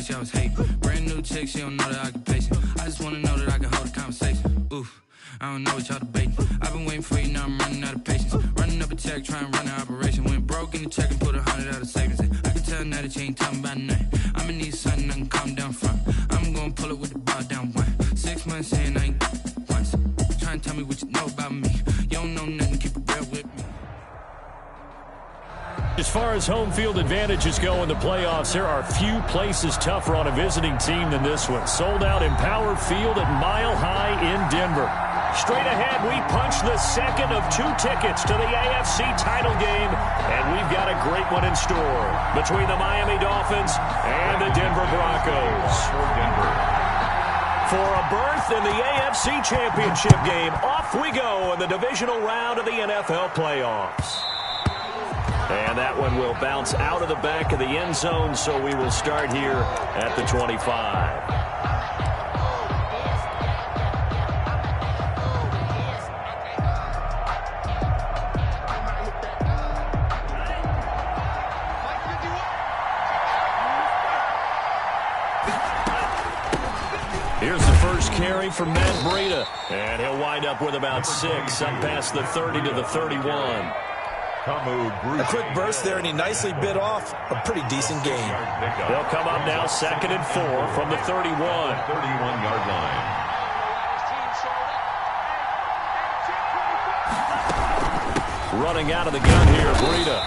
she always hate. Brand new chick, she don't know the occupation. I just wanna know that I can hold a conversation. Oof, I don't know what y'all debating. I've been waiting for you, now I'm running out of patience. Running up a check, trying to run an operation. Went broke in the check and put 100 out of savings in. I can tell now that you ain't talking about nothing. I'ma need something I can calm down from. I'm gonna pull it with the ball down one. 6 months in, I ain't once. Trying to tell me what you know about me. You don't know nothing, keep it real with me. As far as home field advantages go in the playoffs, there are few places tougher on a visiting team than this one. Sold out Empower Field at Mile High in Denver. Straight ahead, we punch the second of 2 tickets to the AFC title game, and we've got a great one in store between the Miami Dolphins and the Denver Broncos. For a berth in the AFC Championship game, off we go in the divisional round of the NFL playoffs. And that one will bounce out of the back of the end zone, so we will start here at the 25. Here's the first carry for Matt Breida, and he'll wind up with about 6, up past the 30 to the 31. A quick burst there, and he nicely bit off a pretty decent gain. They'll come up now 2nd and 4 from the 31. 31-yard line. Running out of the gun here, Breida.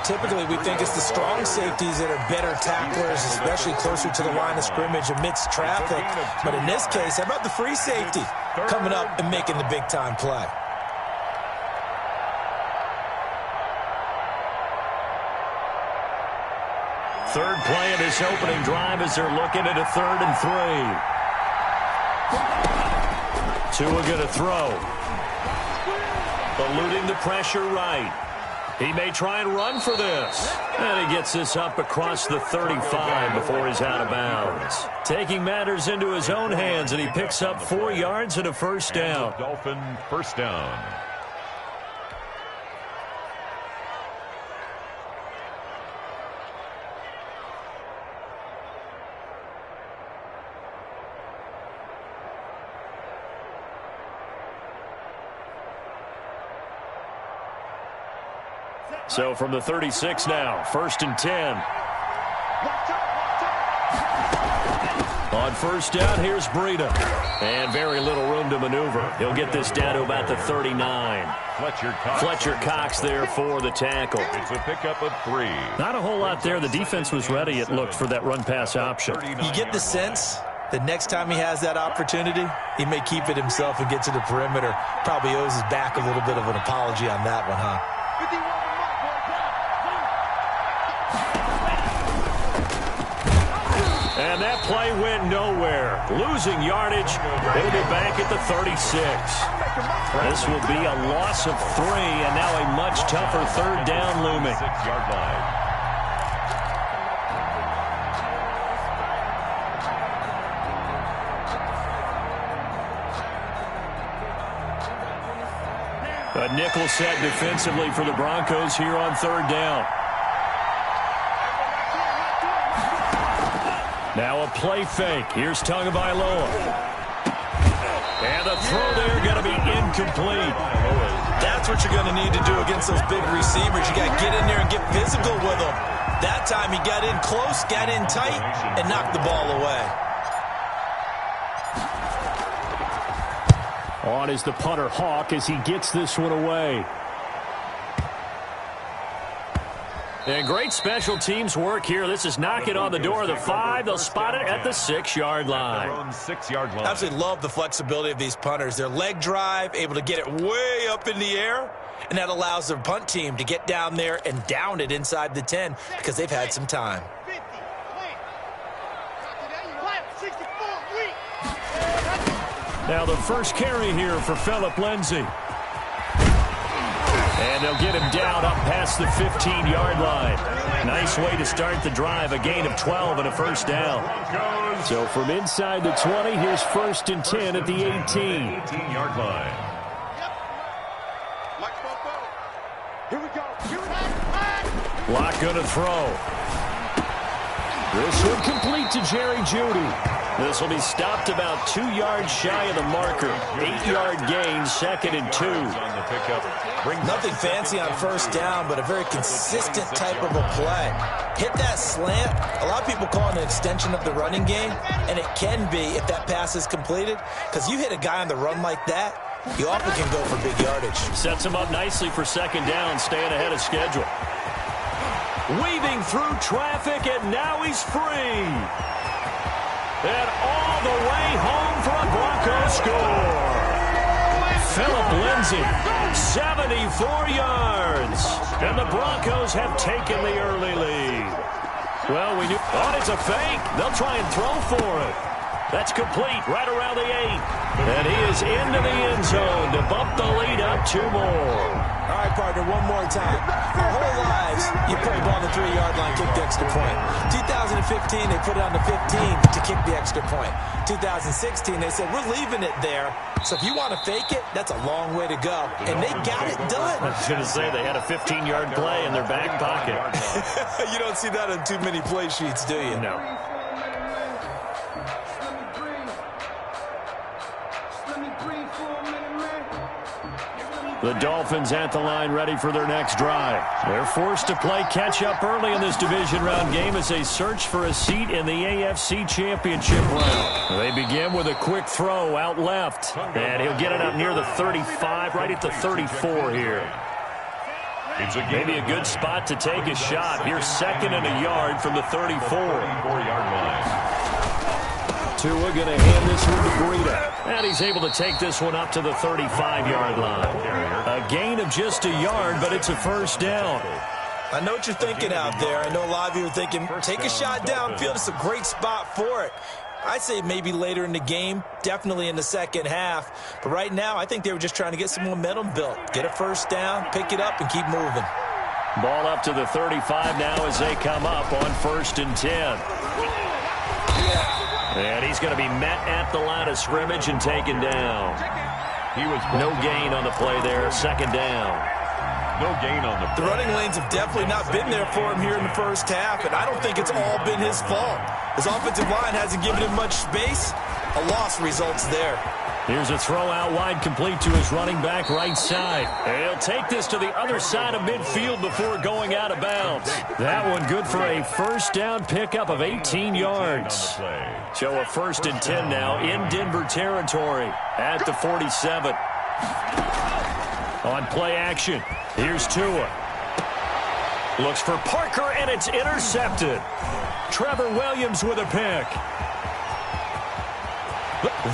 Typically, we think it's the strong safeties that are better tacklers, especially closer to the line of scrimmage amidst traffic. But in this case, how about the free safety coming up and making the big-time play? Third play of this opening drive as they're looking at a 3rd and 3. Tua going to throw. Eluding the pressure right. He may try and run for this. And he gets this up across the 35 before he's out of bounds. Taking matters into his own hands, and he picks up 4 yards and a first down. Dolphin first down. So from the 36 now, 1st and 10. On first down, here's Breida. And very little room to maneuver. He'll get this down to about the 39. Fletcher Cox there for the tackle. It's a pickup of 3. Not a whole lot there. The defense was ready, it looked, for that run-pass option. You get the sense that next time he has that opportunity, he may keep it himself and get to the perimeter. Probably owes his back a little bit of an apology on that one, huh? And that play went nowhere. Losing yardage. It'll be back at the 36. This will be a loss of 3, and now a much tougher 3rd down looming. 6-yard line. A nickel set defensively for the Broncos here on 3rd down. Now a play fake. Here's Tagovailoa. And the throw there going to be incomplete. That's what you're going to need to do against those big receivers. You got to get in there and get physical with them. That time he got in close, got in tight, and knocked the ball away. On is the punter, Hawk, as he gets this one away. And great special teams work here. This is knocking on the door of the 5. They'll spot it at the 6-yard line. 6-yard line. Absolutely love the flexibility of these punters. Their leg drive, able to get it way up in the air, and that allows their punt team to get down there and down it inside the 10 because they've had some time. Now the first carry here for Phillip Lindsay. And they'll get him down up past the 15-yard line. Nice way to start the drive, a gain of 12 and a first down. So from inside the 20, here's 1st and 10 at the 18. 18-yard line. Lock going to throw. This one complete to Jerry Jeudy. This will be stopped about 2 yards shy of the marker. 8-yard gain, 2nd and 2. Nothing fancy on first down, but a very consistent type of a play. Hit that slant. A lot of people call it an extension of the running game, and it can be if that pass is completed, because you hit a guy on the run like that, you often can go for big yardage. Sets him up nicely for 2nd down, staying ahead of schedule. Weaving through traffic, and now he's free. And all the way home for a Broncos score. Phillip Lindsay, 74 yards. And the Broncos have taken the early lead. Well, we knew. Oh, it's a fake. They'll try and throw for it. That's complete right around the 8. And he is into the end zone to bump the lead up 2 more. All right, partner, one more time. Our whole lives, you put the ball on the 3-yard line, kick the extra point. 2015, they put it on the 15 to kick the extra point. 2016, they said, we're leaving it there. So if you want to fake it, that's a long way to go. And they got it done. I was going to say, they had a 15-yard play in their back pocket. You don't see that on too many play sheets, do you? No. The Dolphins at the line ready for their next drive. They're forced to play catch-up early in this division round game as they search for a seat in the AFC Championship round. They begin with a quick throw out left. And he'll get it up near the 35, right at the 34 here. Maybe a good spot to take a shot. Here's 2nd and a yard from the 34-yard line. Tua going to hand this one to Breida. And he's able to take this one up to the 35-yard line. A gain of just a yard, but it's a 1st down. I know what you're thinking out there. I know a lot of you are thinking, take a shot downfield. It's a great spot for it. I'd say maybe later in the game, definitely in the second half. But right now, I think they were just trying to get some momentum built. Get a 1st down, pick it up, and keep moving. Ball up to the 35 now as they come up on 1st and 10. And he's going to be met at the line of scrimmage and taken down. No gain on the play there. 2nd down. No gain on the play. The running lanes have definitely not been there for him here in the first half, and I don't think it's all been his fault. His offensive line hasn't given him much space. A loss results there. Here's a throw out wide, complete to his running back right side. And he'll take this to the other side of midfield before going out of bounds. That one good for a 1st down pickup of 18 yards. So a 1st and 10 now in Denver territory at the 47. On play action, here's Tua. Looks for Parker, and it's intercepted. Trevor Williams with a pick.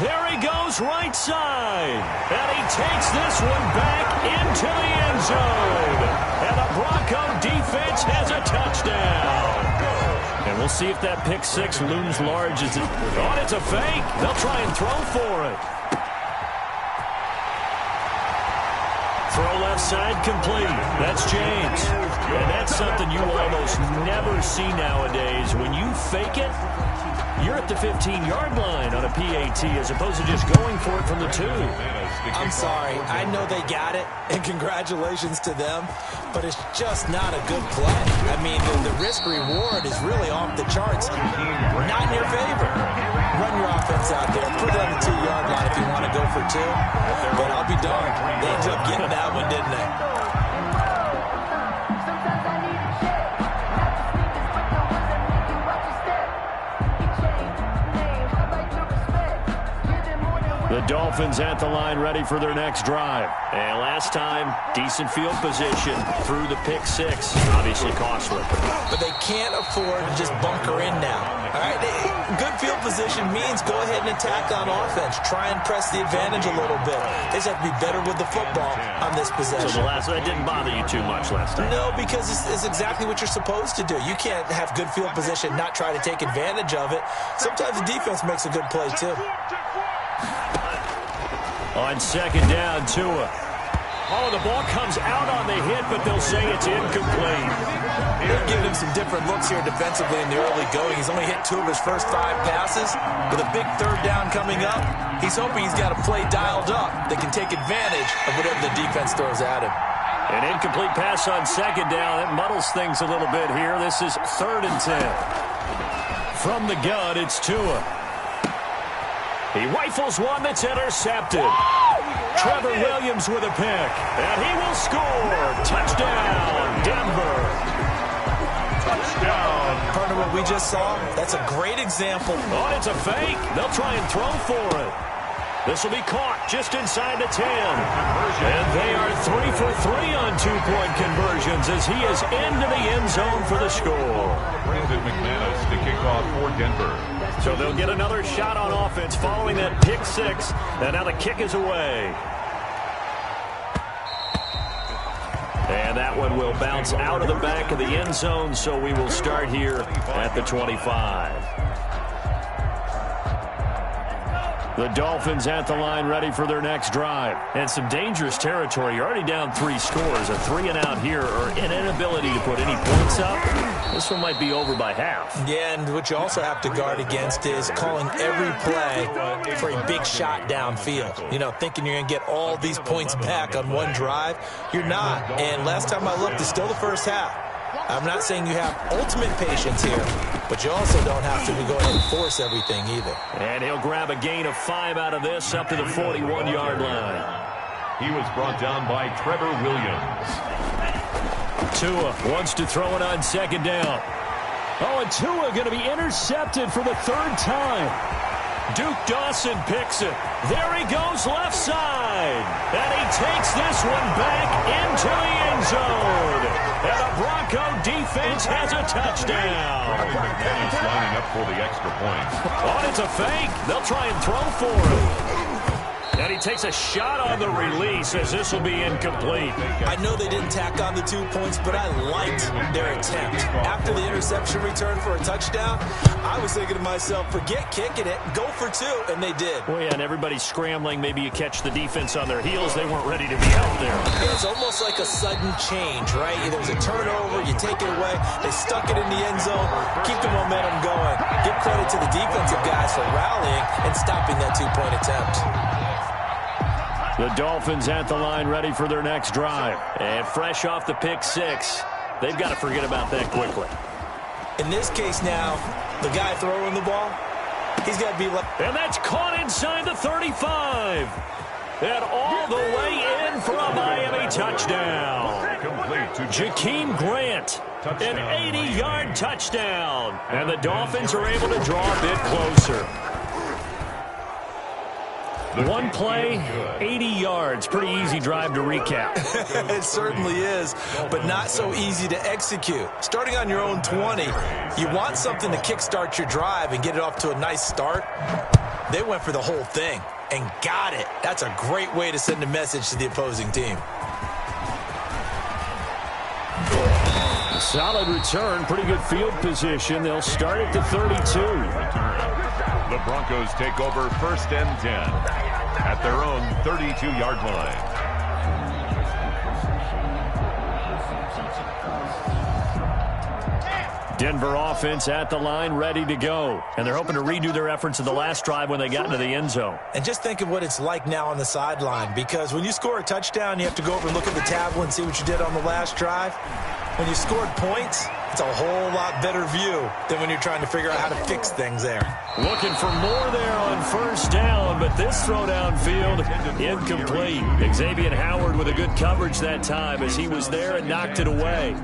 There he goes right side. And he takes this one back into the end zone. And the Bronco defense has a touchdown. And we'll see if that pick 6 looms large. It's a fake. They'll try and throw for it. Throw left side complete. That's James. And that's something you almost never see nowadays. When you fake it, you're at the 15-yard line on a PAT as opposed to just going for it from the 2. I'm sorry. I know they got it, and congratulations to them, but it's just not a good play. I mean, the risk-reward is really off the charts. Not in your favor. Run your offense out there. Put it on the 2-yard line if you want to go for 2. But I'll be darned. They ended up getting that one, didn't they? The Dolphins at the line ready for their next drive. And last time, decent field position through the pick 6. Obviously costly. But they can't afford to just bunker in now. All right, good field position means go ahead and attack on offense. Try and press the advantage a little bit. They just have to be better with the football on this possession. So that didn't bother you too much last time? No, because it's exactly what you're supposed to do. You can't have good field position, not try to take advantage of it. Sometimes the defense makes a good play, too. On 2nd down, Tua. Oh, the ball comes out on the hit, but they'll say it's incomplete. They're giving him some different looks here defensively in the early going. He's only hit 2 of his first 5 passes. With a big 3rd down coming up, he's hoping he's got a play dialed up that can take advantage of whatever the defense throws at him. An incomplete pass on 2nd down. That muddles things a little bit here. This is 3rd and 10. From the gun, it's Tua. He rifles one that's intercepted. Trevor Williams with a pick, and he will score. Touchdown, Denver. Touchdown. Partner, what we just saw, that's a great example. Oh, it's a fake. They'll try and throw for it. This will be caught just inside the 10. And they are 3 for 3 on two-point conversions as he is into the end zone for the score. Brandon McManus to kick off for Denver. So they'll get another shot on offense following that pick six. And now the kick is away. And that one will bounce out of the back of the end zone, so we will start here at the 25. The Dolphins at the line ready for their next drive. And some dangerous territory. You're already down 3 scores. A 3-and-out here or an inability to put any points up. This one might be over by half. Yeah, and what you also have to guard against is calling every play for a big shot downfield. You know, thinking you're going to get all these points back on one drive. You're not. And last time I looked, it's still the first half. I'm not saying you have ultimate patience here, but you also don't have to be going and force everything either. And he'll grab a gain of 5 out of this up to the 41-yard line. He was brought down by Trevor Williams. Tua wants to throw it on second down. Oh, and Tua going to be intercepted for the 3rd time. Duke Dawson picks it. There he goes left side. And he takes this one back into the end zone. And the Bronco defense has a touchdown. He's lining up for the extra point. Oh, it's a fake. They'll try and throw for him. And he takes a shot on the release as this will be incomplete. I know they didn't tack on the 2 points, but I liked their attempt. After the interception return for a touchdown, I was thinking to myself, forget kicking it, go for 2, and they did. Well, yeah, and everybody's scrambling. Maybe you catch the defense on their heels. They weren't ready to be out there. It's almost like a sudden change, right? There was a turnover, you take it away, they stuck it in the end zone, keep the momentum going. Give credit to the defensive guys for rallying and stopping that 2-point attempt. The Dolphins at the line ready for their next drive. And fresh off the pick six, they've got to forget about that quickly. In this case now, the guy throwing the ball, he's got to be like... And that's caught inside the 35. And all the way in for a Miami touchdown. Jakeem Grant, an 80-yard touchdown. And the Dolphins are able to draw a bit closer. One play, 80 yards. Pretty easy drive to recap. It certainly is, but not so easy to execute. Starting on your own 20, you want something to kickstart your drive and get it off to a nice start. They went for the whole thing and got it. That's a great way to send a message to the opposing team. Solid return, pretty good field position. They'll start at the 32. The Broncos take over 1st and 10 at their own 32-yard line. Denver offense at the line, ready to go. And they're hoping to redo their efforts in the last drive when they got into the end zone. And just think of what it's like now on the sideline, because when you score a touchdown, you have to go over and look at the tablet and see what you did on the last drive. When you scored points, it's a whole lot better view than when you're trying to figure out how to fix things there. Looking for more there on 1st down, but this throw downfield incomplete. Xavier Howard with a good coverage that time as he was there and knocked it away.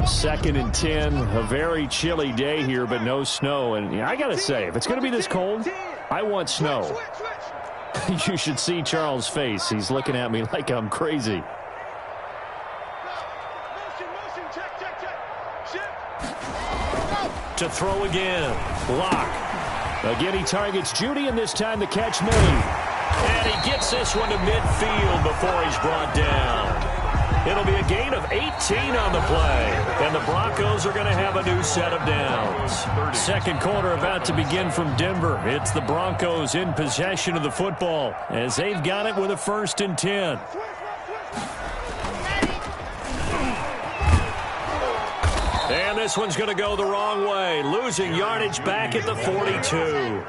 2nd and 10, a very chilly day here, but no snow. And I got to say, if it's going to be this cold, I want snow. You should see Charles' face. He's looking at me like I'm crazy. To throw again. Lock. Again, he targets Judy, and this time the catch made. And he gets this one to midfield before he's brought down. It'll be a gain of 18 on the play. And the Broncos are going to have a new set of downs. 2nd quarter about to begin from Denver. It's the Broncos in possession of the football as they've got it with a 1st and 10. And this one's going to go the wrong way. Losing yardage back at the 42.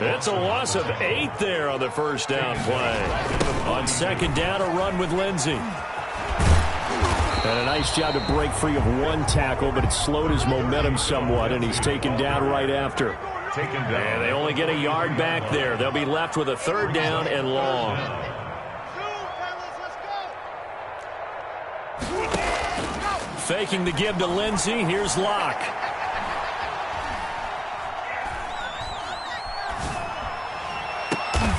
It's a loss of 8 there on the 1st down play. On 2nd down, a run with Lindsey. And a nice job to break free of one tackle, but it slowed his momentum somewhat, and he's taken down right after. And they only get a yard back there. They'll be left with a 3rd down and long. Faking the give to Lindsey. Here's Locke.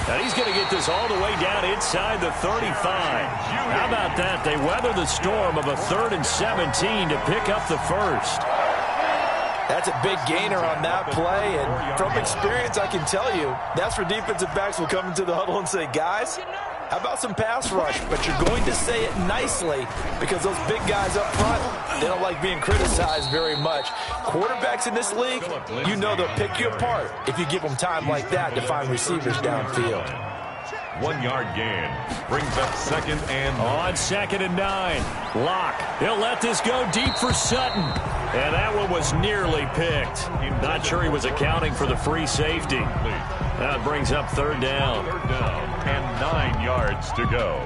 And he's going to get this all the way down inside the 35. How about that? They weather the storm of a 3rd and 17 to pick up the first. That's a big gainer on that play, and from experience, I can tell you, that's where defensive backs will come into the huddle and say, guys, how about some pass rush? But you're going to say it nicely because those big guys up front, they don't like being criticized very much. Quarterbacks in this league, you know they'll pick you apart if you give them time like that to find receivers downfield. 1-yard gain brings up 2nd and 9. On 2nd and 9. Locke. He'll let this go deep for Sutton. And that one was nearly picked. Not sure he was accounting for the free safety. That brings up 3rd down. 3rd down and 9 yards to go.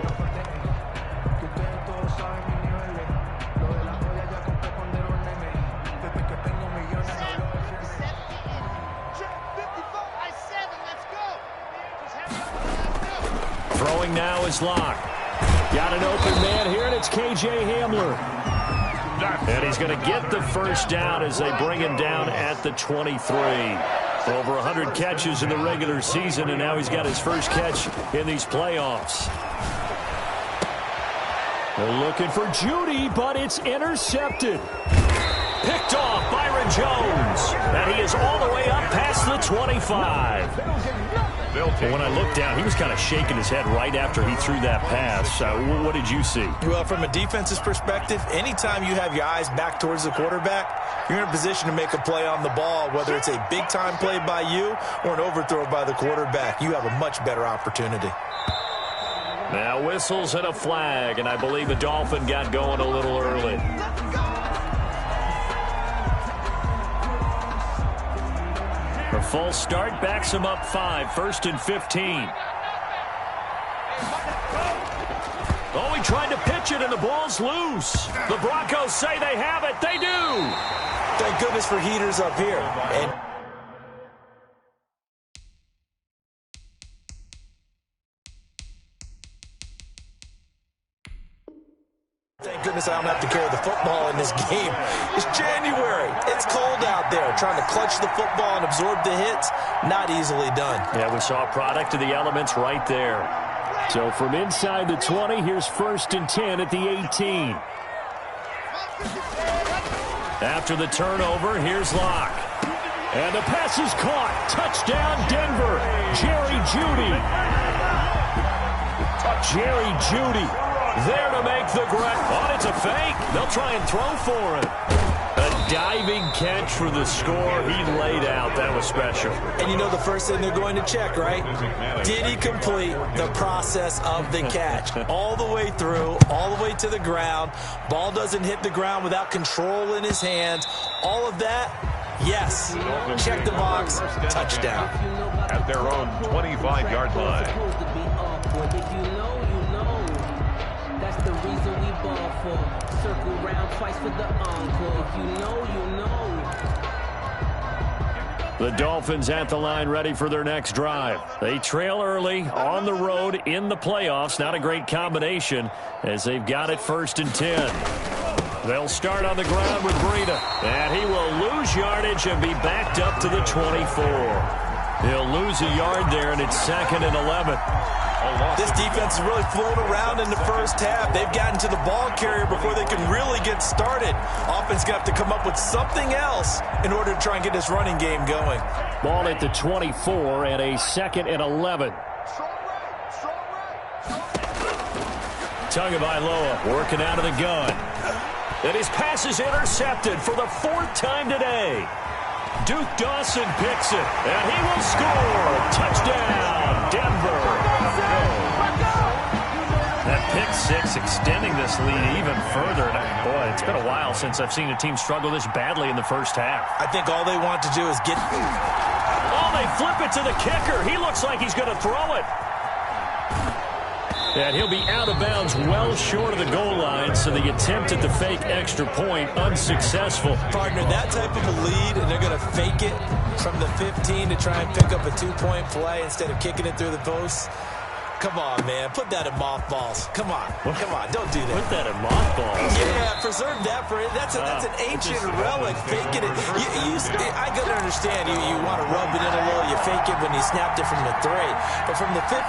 Throwing now is Locke. Got an open man here, and it's K.J. Hamler. And he's going to get the first down as they bring him down at the 23. Over 100 catches in the regular season, and now he's got his first catch in these playoffs. They're looking for Judy, but it's intercepted. Picked off Byron Jones. And he is all the way up past the 25. When I looked down, he was kind of shaking his head right after he threw that pass. What did you see? Well, from a defense's perspective, anytime you have your eyes back towards the quarterback, you're in a position to make a play on the ball, whether it's a big-time play by you or an overthrow by the quarterback. You have a much better opportunity. Now whistles and a flag, and I believe the Dolphin got going a little early. A full start backs him up 5, 1st and 15. Oh, he tried to pitch it, and the ball's loose. The Broncos say they have it. They do. Thank goodness for heaters up here. And thank goodness I don't have to carry the football in this game. It's January. It's cold out there. Trying to clutch the football and absorb the hits, not easily done. Yeah, we saw a product of the elements right there. So from inside the 20, here's 1st and 10 at the 18. After the turnover, here's Locke. And the pass is caught. Touchdown, Denver. Jerry Jeudy. Jerry Jeudy there to make the grab. Oh, it's a fake. They'll try and throw for it. A diving catch for the score. He laid out. That was special. And you know the first thing they're going to check, right? Did he complete the process of the catch? All the way through, all the way to the ground. Ball doesn't hit the ground without control in his hands. All of that, yes. Check the box. Touchdown. At their own 25-yard line. That's the reason we ball for. Circle round twice for the encore. If you know, you know. The Dolphins at the line ready for their next drive. They trail early on the road in the playoffs. Not a great combination as they've got it 1st and 10. They'll start on the ground with Breida. And he will lose yardage and be backed up to the 24. He'll lose a yard there, and it's 2nd and 11. This defense has really flown around in the first half. They've gotten to the ball carrier before they can really get started. Offense going to have to come up with something else in order to try and get this running game going. Ball at the 24 and a 2nd and 11. Tagovailoa working out of the gun. And his pass is intercepted for the 4th time today. Duke Dawson picks it, and he will score. Touchdown, Denver. That pick 6 extending this lead even further. Boy, it's been a while since I've seen a team struggle this badly in the first half. I think all they want to do is get... Oh, they flip it to the kicker. He looks like he's going to throw it. And he'll be out of bounds well short of the goal line, so the attempt at the fake extra point unsuccessful. Partner, that type of a lead, and they're going to fake it from the 15 to try and pick up a 2-point play instead of kicking it through the post. Come on, man. Put that in mothballs. Come on. Come on. Don't do that. Put that in mothballs. Yeah, preserve that for it. That's an ancient relic. Faking it. I could understand. You want to rub it in a little. You fake it when you snapped it from the 3. But from the 15,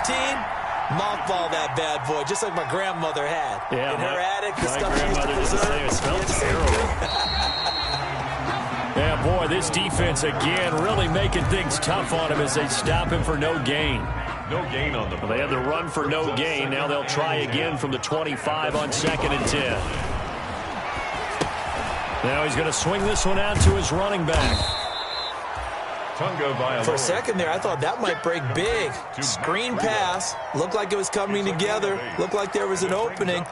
mothball that bad boy, just like my grandmother had. Yeah, in her attic, the my stuff she used to grandmother did the preserve. same. It smelled terrible. Yeah, boy, this defense again really making things tough on him as they stop him for no gain. No gain on the play. They had the run for no gain. Now they'll try again from the 25 on 2nd and 10. Now he's going to swing this one out to his running back. For a second there, I thought that might break big. Screen pass. Looked like it was coming together. Looked like there was an opening.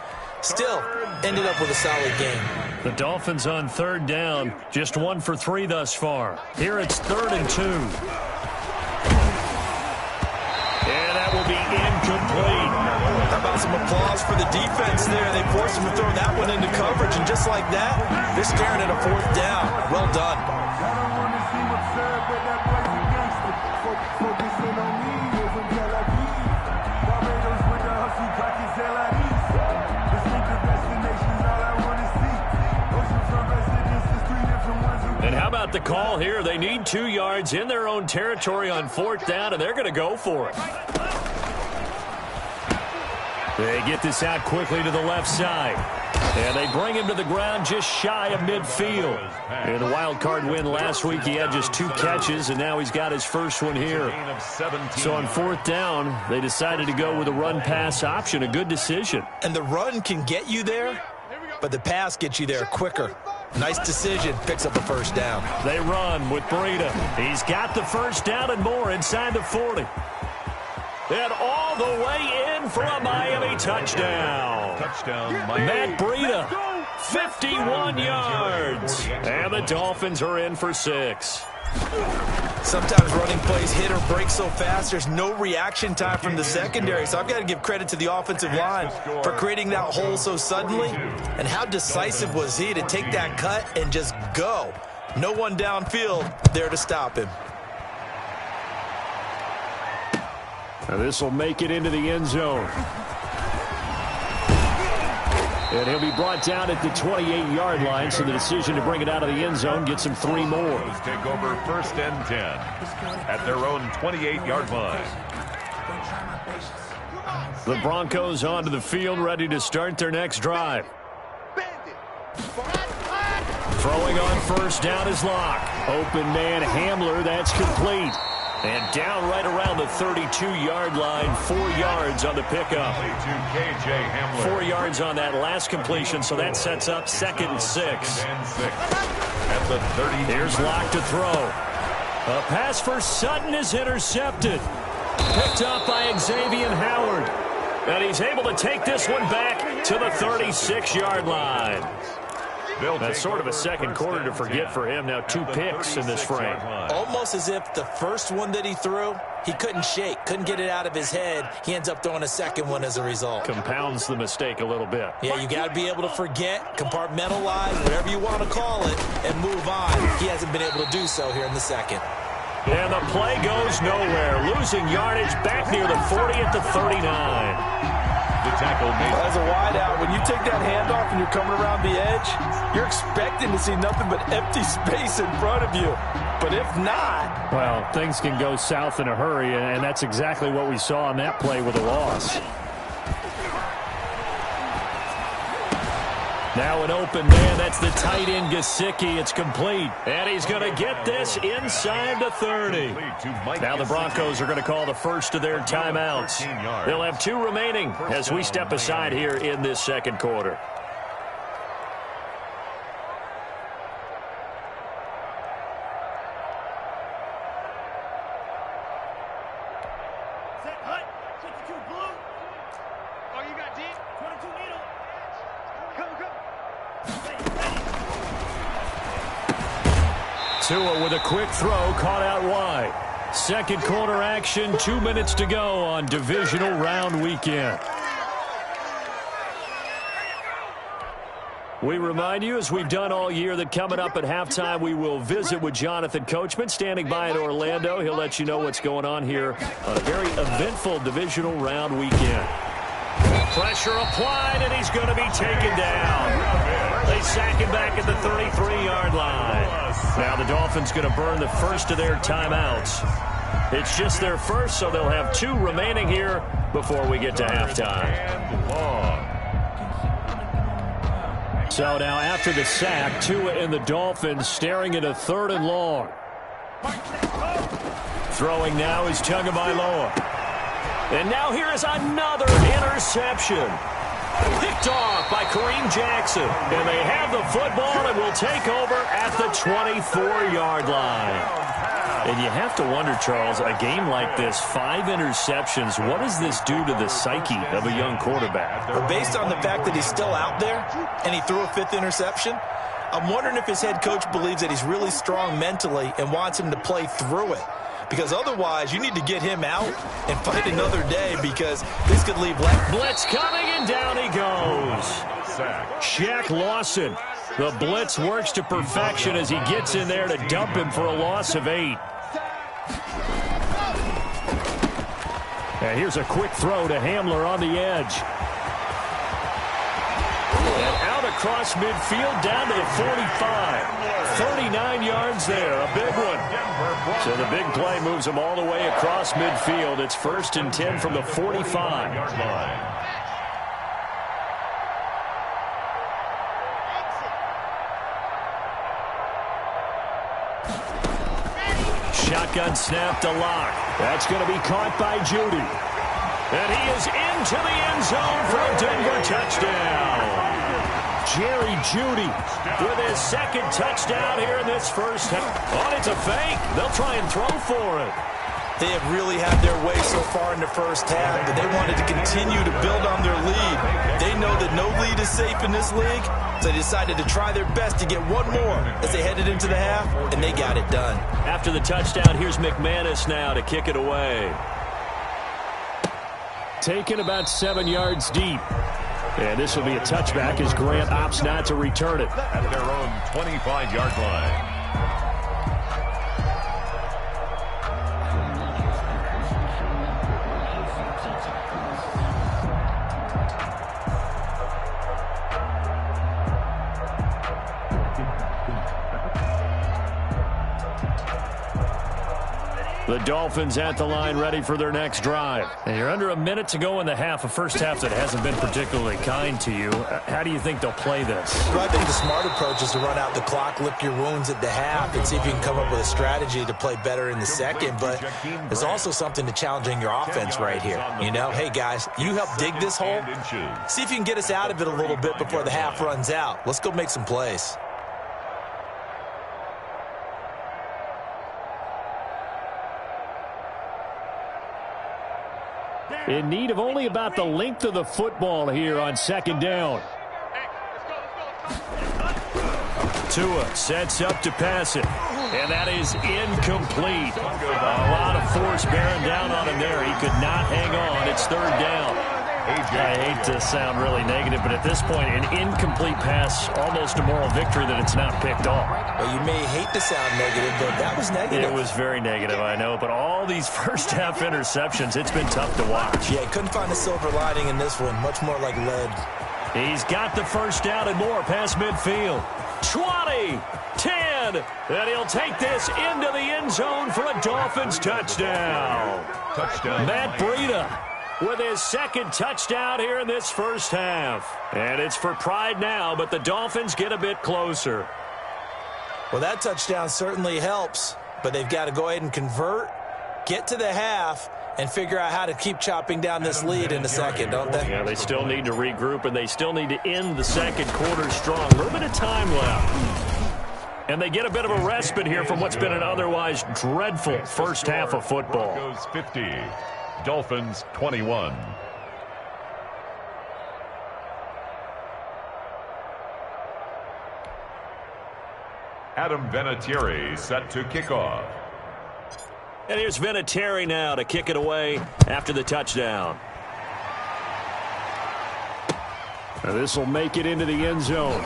Still, ended up with a solid game. The Dolphins on 3rd down. Just 1 for 3 thus far. Here it's 3rd and 2. And that will be incomplete. How about some applause for the defense there? They forced him to throw that one into coverage, and just like that, they're staring at a 4th down. Well done. And how about the call here? They need 2 yards in their own territory on 4th down, and they're going to go for it. They get this out quickly to the left side. And they bring him to the ground just shy of midfield. In the wild card win last week, he had just 2 catches, and now he's got his first one here. So on 4th down, they decided to go with a run-pass option. A good decision. And the run can get you there, but the pass gets you there quicker. Nice decision. Picks up a 1st down. They run with Breida. He's got the 1st down and more inside the 40. And all the way in for a Miami touchdown. Matt Breida, 51 yards. And the Dolphins are in for 6. Sometimes running plays hit or break so fast, there's no reaction time from the secondary. So I've got to give credit to the offensive line for creating that hole so suddenly. And how decisive was he to take that cut and just go? No one downfield there to stop him. Now this will make it into the end zone. And he'll be brought down at the 28-yard line, so the decision to bring it out of the end zone gets him 3 more. Take over 1st and 10 at their own 28-yard line. The Broncos onto the field, ready to start their next drive. Throwing on 1st down is Locke. Open man Hamler, that's complete. And down right around the 32-yard line, 4 yards on the pickup. 4 yards on that last completion, so that sets up 2nd and 6. Here's Locke to throw. A pass for Sutton is intercepted. Picked up by Xavier Howard. And he's able to take this one back to the 36-yard line. That's sort of a second quarter to forget for him. Now 2 picks in this frame. Almost as if the first one that he threw, he couldn't shake, couldn't get it out of his head. He ends up throwing a second one as a result. Compounds the mistake a little bit. Yeah, you got to be able to forget, compartmentalize, whatever you want to call it, and move on. He hasn't been able to do so here in the second. And the play goes nowhere. Losing yardage back near the 40 at the 39. The tackle made. As a wideout, when you take that handoff and you're coming around the edge, you're expecting to see nothing but empty space in front of you. But if not... Well, things can go south in a hurry, and that's exactly what we saw on that play with a loss. Now an open man, that's the tight end Gesicki. It's complete. And he's going to get this inside the 30. Now the Broncos are going to call the first of their timeouts. They'll have 2 remaining as we step aside here in this second quarter. Tua with a quick throw, caught out wide. Second quarter action, 2 minutes to go on divisional round weekend. We remind you, as we've done all year, that coming up at halftime, we will visit with Jonathan Coachman, standing by in Orlando. He'll let you know what's going on here on a very eventful divisional round weekend. Pressure applied, and he's going to be taken down. They sack him back at the 33-yard line. Now the Dolphins going to burn the first of their timeouts. It's just their first, so they'll have 2 remaining here before we get to halftime. So now after the sack, Tua and the Dolphins staring at a 3rd and long. Throwing now is Tagovailoa. And now here is another interception. Picked off by Kareem Jackson. And they have the football and will take over at the 24-yard line. And you have to wonder, Charles, a game like this, 5 interceptions, what does this do to the psyche of a young quarterback? But based on the fact that he's still out there and he threw a 5th interception, I'm wondering if his head coach believes that he's really strong mentally and wants him to play through it. Because otherwise, you need to get him out and fight another day, because this could leave left. Blitz coming, and down he goes. Shaq Lawson. The blitz works to perfection as he gets in there to dump him for a loss of 8. And here's a quick throw to Hamler on the edge. And out across midfield down to the 45. 39 yards there, a big one. So the big play moves him all the way across midfield. It's 1st and 10 from the 45. Shotgun snap to Locke. That's going to be caught by Judy. And he is into the end zone for a Denver touchdown. Jerry Judy with his 2nd touchdown here in this first half. Oh, it's a fake. They'll try and throw for it. They have really had their way so far in the first half, but they wanted to continue to build on their lead. They know that no lead is safe in this league, so they decided to try their best to get one more as they headed into the half, and they got it done. After the touchdown, here's McManus now to kick it away. Taken about 7 yards deep. And this will be a touchback as Grant opts not to return it. At their own 25-yard line. The Dolphins at the line, ready for their next drive. And you're under a minute to go in the half, a first half that hasn't been particularly kind to you. How do you think they'll play this? Well, I think the smart approach is to run out the clock, lick your wounds at the half, and see if you can come up with a strategy to play better in the second. But there's also something to challenging your offense right here. You know, hey, guys, you help dig this hole. See if you can get us out of it a little bit before the half runs out. Let's go make some plays. In need of only about the length of the football here on 2nd down. Tua sets up to pass it. And that is incomplete. A lot of force bearing down on him there. He could not hang on. It's 3rd down. I hate to sound really negative, but at this point, an incomplete pass, almost a moral victory that it's not picked off. Well, you may hate to sound negative, but that was negative. It was very negative, I know. But all these first-half interceptions, it's been tough to watch. Yeah, couldn't find a silver lining in this one. Much more like lead. He's got the first down and more past midfield. 20, 10, and he'll take this into the end zone for a Dolphins touchdown. Matt Breida with his 2nd touchdown here in this first half. And it's for pride now, but the Dolphins get a bit closer. Well, that touchdown certainly helps, but they've got to go ahead and convert, get to the half, and figure out how to keep chopping down this lead in the second, don't they? Yeah, they still need to regroup, and they still need to end the second quarter strong. A little bit of time left. And they get a bit of a respite here from what's been an otherwise dreadful first half of football. Broncos 50, Dolphins 21. Adam Vinatieri set to kick off. And here's Vinatieri now to kick it away after the touchdown. Now this will make it into the end zone.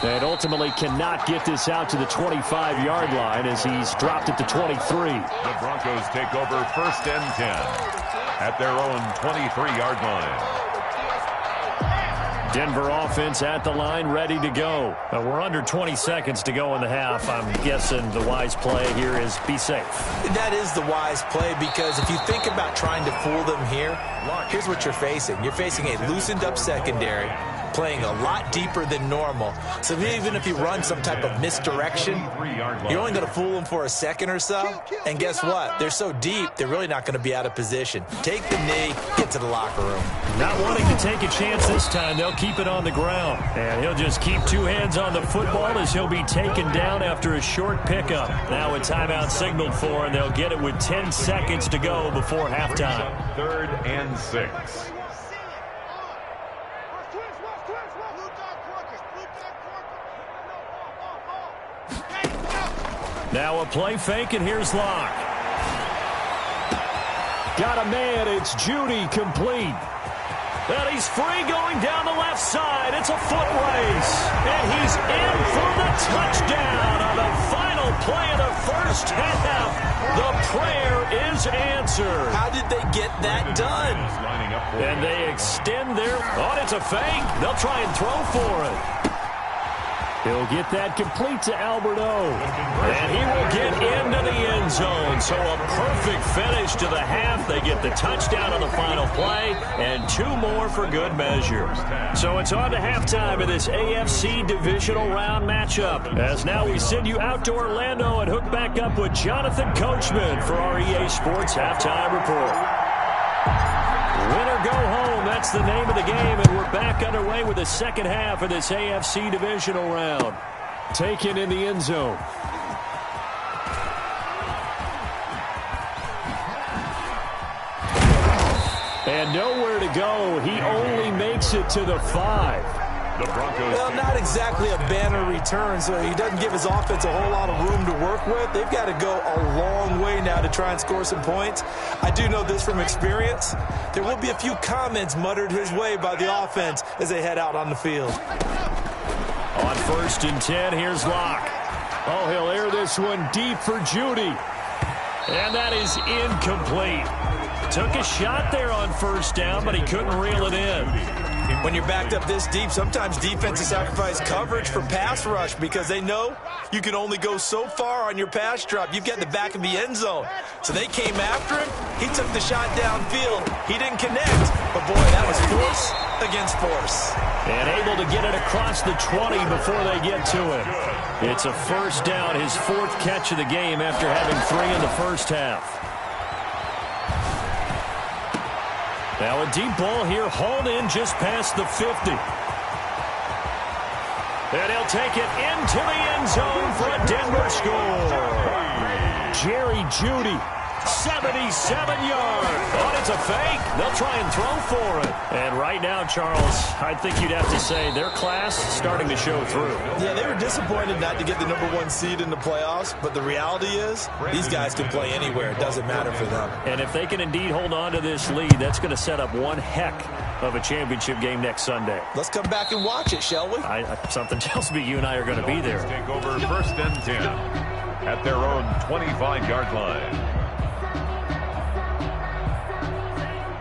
And ultimately cannot get this out to the 25-yard line as he's dropped it to 23. The Broncos take over 1st and 10 at their own 23-yard line. Denver offense at the line, ready to go. We're under 20 seconds to go in the half. I'm guessing the wise play here is be safe. That is the wise play, because if you think about trying to fool them here, here's what you're facing. You're facing a loosened up secondary, playing a lot deeper than normal. So even if you run some type of misdirection, you're only going to fool them for a second or so. And guess what? They're so deep, they're really not going to be out of position. Take the knee, get to the locker room. Not wanting to take a chance this time, they'll keep it on the ground. And he'll just keep two hands on the football as he'll be taken down after a short pickup. Now a timeout signaled for, and they'll get it with 10 seconds to go before halftime. 3rd and 6. Now a play fake, and here's Locke. Got a man, it's Judy, complete. And he's free going down the left side. It's a foot race. And he's in for the touchdown on the final play of the first half. The prayer is answered. How did they get that done? And they extend their... Oh, it's a fake. They'll try and throw for it. He'll get that complete to Alberto. And he will get into the end zone. So a perfect finish to the half. They get the touchdown on the final play, and 2 more for good measure. So it's on to halftime of this AFC divisional round matchup. As now we send you out to Orlando and hook back up with Jonathan Coachman for our EA Sports Halftime Report. Win or go home, that's the name of the game, and we're back underway with the second half of this AFC divisional round. Taken in the end zone. And nowhere to go. He only makes it to the 5. The Broncos. Well, not exactly a banner return, so he doesn't give his offense a whole lot of room to work with. They've got to go a long way now to try and score some points. I do know this from experience. There will be a few comments muttered his way by the offense as they head out on the field. On 1st and 10, here's Locke. Oh, he'll air this one deep for Judy. And that is incomplete. Took a shot there on 1st down, but he couldn't reel it in. When you're backed up this deep, sometimes defenses sacrifice coverage for pass rush because they know you can only go so far on your pass drop. You've got the back of the end zone. So they came after him. He took the shot downfield. He didn't connect. But, boy, that was force against force. And able to get it across the 20 before they get to him. It's a 1st down, his 4th catch of the game after having 3 in the first half. Now a deep ball here, hauled in just past the 50. And he'll take it into the end zone for a Denver score. Jerry Judy, 77 yards. Oh, it's a fake. They'll try and throw for it. And right now, Charles, I think you'd have to say their class starting to show through. Yeah, they were disappointed not to get the #1 seed in the playoffs, but the reality is these guys can play anywhere. It doesn't matter for them. And if they can indeed hold on to this lead, that's going to set up one heck of a championship game next Sunday. Let's come back and watch it, shall we? Something tells me you and I are going to be there. Take over 1st and 10 at their own 25-yard line.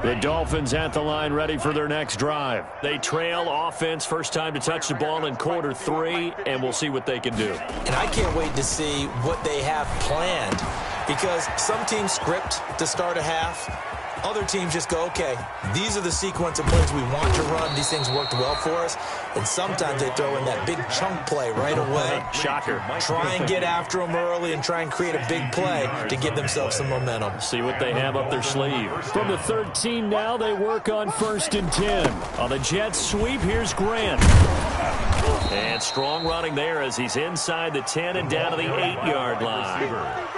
The Dolphins at the line, ready for their next drive. They trail offense, first time to touch the ball in quarter 3, and we'll see what they can do. And I can't wait to see what they have planned, because some teams script to start a half. Other teams just go, okay, these are the sequence of plays we want to run. These things worked well for us. And sometimes they throw in that big chunk play right away. Shocker. Try and get after them early and try and create a big play to give themselves some momentum. See what they have up their sleeve. From the 13 now, they work on 1st and 10. On the jet sweep, here's Grant. And strong running there as he's inside the 10 and down to the 8-yard line.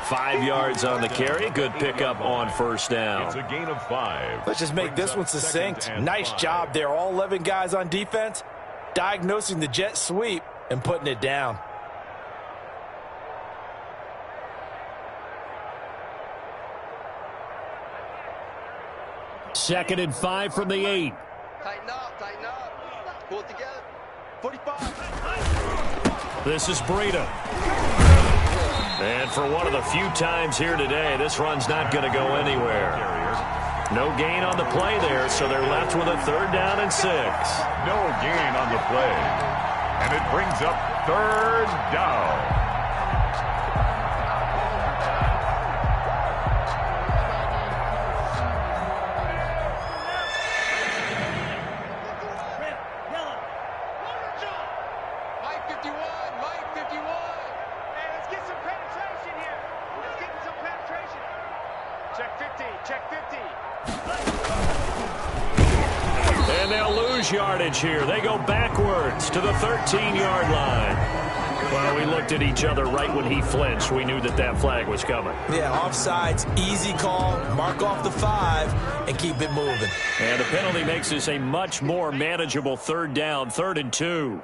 5 yards on the carry. Good pickup on 1st down. It's a gain of 5. Let's just make this one succinct. Nice job there. All 11 guys on defense diagnosing the jet sweep and putting it down. Second and 5 from the 8. Tighten up, tighten up. Pull it together. This is Breida. And for one of the few times here today, this run's not going to go anywhere. No gain on the play there, so they're left with a 3rd down and 6. No gain on the play. And it brings up 3rd down. And they'll lose yardage here. They go backwards to the 13-yard line. Well, we looked at each other right when he flinched. We knew that that flag was coming. Yeah, offsides, easy call, mark off the 5, and keep it moving. And the penalty makes this a much more manageable 3rd down, 3rd and 2.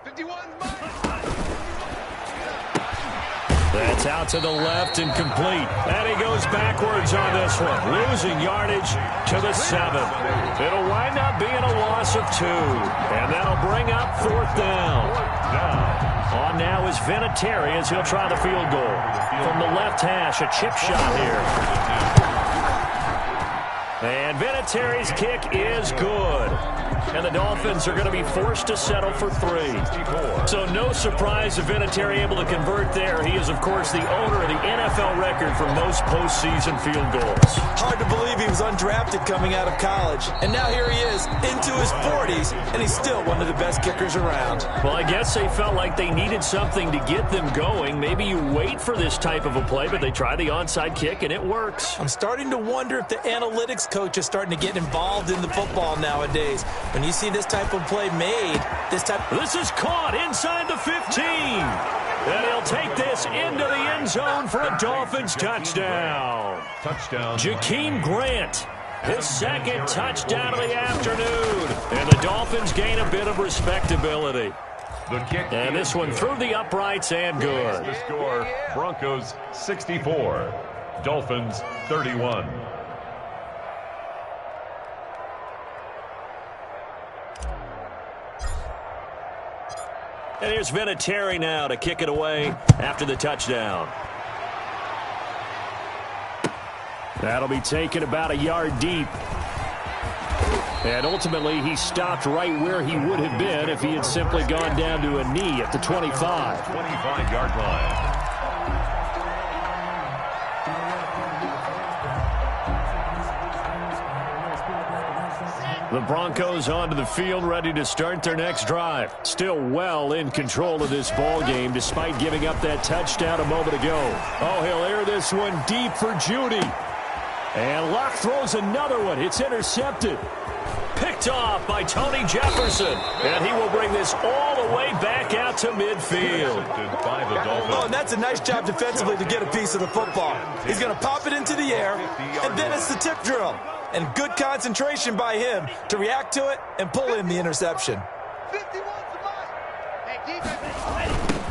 That's out to the left and complete. And he goes backwards on this one, losing yardage to the 7. It'll wind up being a loss of 2. And that'll bring up 4th down. On now is Vinatieri as he'll try the field goal. From the left hash, a chip shot here. And Vinatieri's kick is good. And the Dolphins are going to be forced to settle for 3. So no surprise if Vinatieri able to convert there. He is, of course, the owner of the NFL record for most postseason field goals. Hard to believe he was undrafted coming out of college. And now here he is, into his 40s, and he's still one of the best kickers around. Well, I guess they felt like they needed something to get them going. Maybe you wait for this type of a play, but they try the onside kick, and it works. I'm starting to wonder if the analytics coach is starting to get involved in the football nowadays. When you see this type of play made, This is caught inside the 15. And he'll take this into the end zone for a Dolphins touchdown. Jakeem Grant, his 2nd touchdown of the afternoon. And the Dolphins gain a bit of respectability. And this one through the uprights and good. The score, Broncos 64, Dolphins 31. And here's Vinatieri now to kick it away after the touchdown. That'll be taken about a yard deep. And ultimately, he stopped right where he would have been if he had simply gone down to a knee at the 25. 25-yard line. The Broncos onto the field, ready to start their next drive. Still well in control of this ball game, despite giving up that touchdown a moment ago. Oh, he'll air this one deep for Judy. And Luck throws another one. It's intercepted. Picked off by Tony Jefferson. And he will bring this all the way back out to midfield. Oh, and that's a nice job defensively to get a piece of the football. He's going to pop it into the air, and then it's the tip drill. And good concentration by him to react to it and pull in the interception.